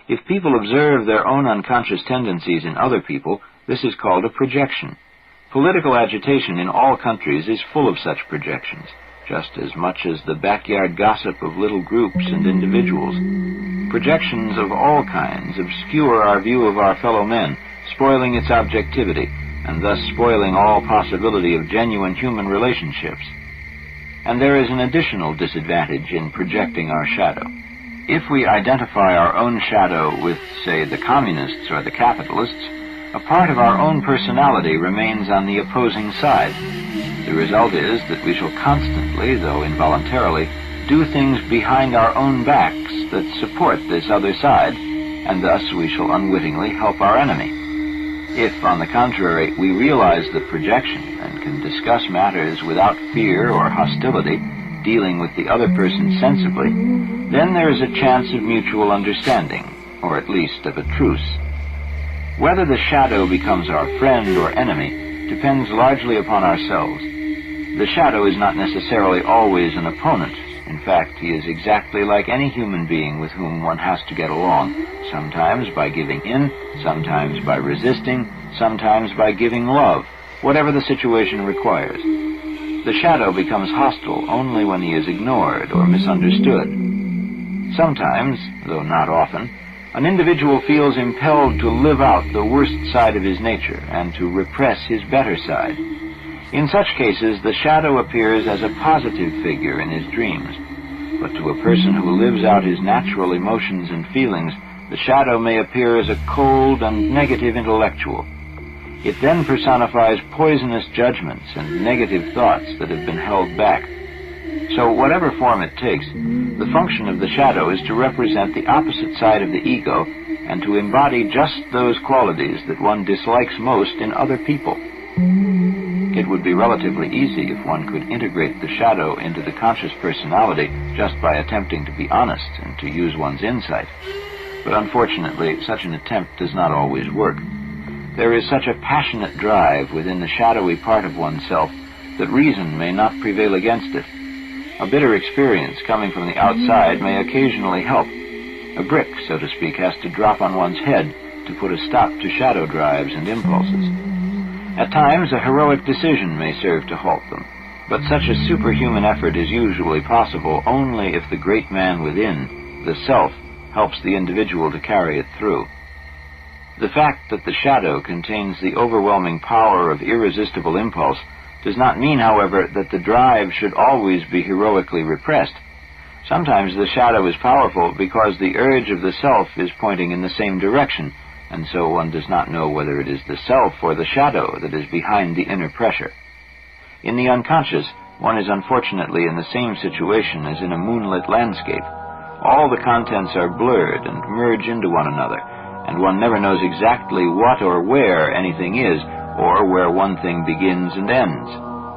If people observe their own unconscious tendencies in other people, this is called a projection. Political agitation in all countries is full of such projections, just as much as the backyard gossip of little groups and individuals. Projections of all kinds obscure our view of our fellow men, spoiling its objectivity, and thus spoiling all possibility of genuine human relationships. And there is an additional disadvantage in projecting our shadow. If we identify our own shadow with, say, the communists or the capitalists, a part of our own personality remains on the opposing side. The result is that we shall constantly, though involuntarily, do things behind our own backs that support this other side, and thus we shall unwittingly help our enemy. If, on the contrary, we realize the projection and can discuss matters without fear or hostility, dealing with the other person sensibly, then there is a chance of mutual understanding, or at least of a truce. Whether the shadow becomes our friend or enemy depends largely upon ourselves. The shadow is not necessarily always an opponent. In fact, he is exactly like any human being with whom one has to get along, sometimes by giving in, sometimes by resisting, sometimes by giving love, whatever the situation requires. The shadow becomes hostile only when he is ignored or misunderstood. Sometimes, though not often, an individual feels impelled to live out the worst side of his nature and to repress his better side. In such cases, the shadow appears as a positive figure in his dreams. But to a person who lives out his natural emotions and feelings, the shadow may appear as a cold and negative intellectual. It then personifies poisonous judgments and negative thoughts that have been held back. So whatever form it takes, the function of the shadow is to represent the opposite side of the ego and to embody just those qualities that one dislikes most in other people. It would be relatively easy if one could integrate the shadow into the conscious personality just by attempting to be honest and to use one's insight. But unfortunately, such an attempt does not always work. There is such a passionate drive within the shadowy part of oneself that reason may not prevail against it. A bitter experience coming from the outside may occasionally help. A brick, so to speak, has to drop on one's head to put a stop to shadow drives and impulses. At times, a heroic decision may serve to halt them, but such a superhuman effort is usually possible only if the great man within, the self, helps the individual to carry it through. The fact that the shadow contains the overwhelming power of irresistible impulse does not mean, however, that the drive should always be heroically repressed. Sometimes the shadow is powerful because the urge of the self is pointing in the same direction, and so one does not know whether it is the self or the shadow that is behind the inner pressure. In the unconscious, one is unfortunately in the same situation as in a moonlit landscape. All the contents are blurred and merge into one another, and one never knows exactly what or where anything is, or where one thing begins and ends.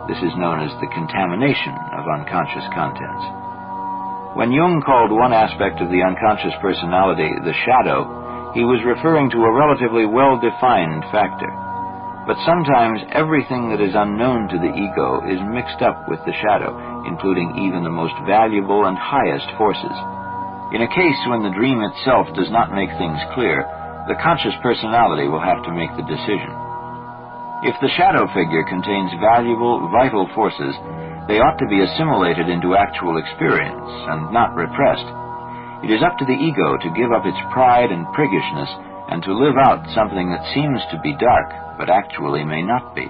This is known as the contamination of unconscious contents. When Jung called one aspect of the unconscious personality the shadow, he was referring to a relatively well-defined factor. But sometimes everything that is unknown to the ego is mixed up with the shadow, including even the most valuable and highest forces. In a case when the dream itself does not make things clear, the conscious personality will have to make the decision. If the shadow figure contains valuable, vital forces, they ought to be assimilated into actual experience and not repressed. It is up to the ego to give up its pride and priggishness and to live out something that seems to be dark, but actually may not be.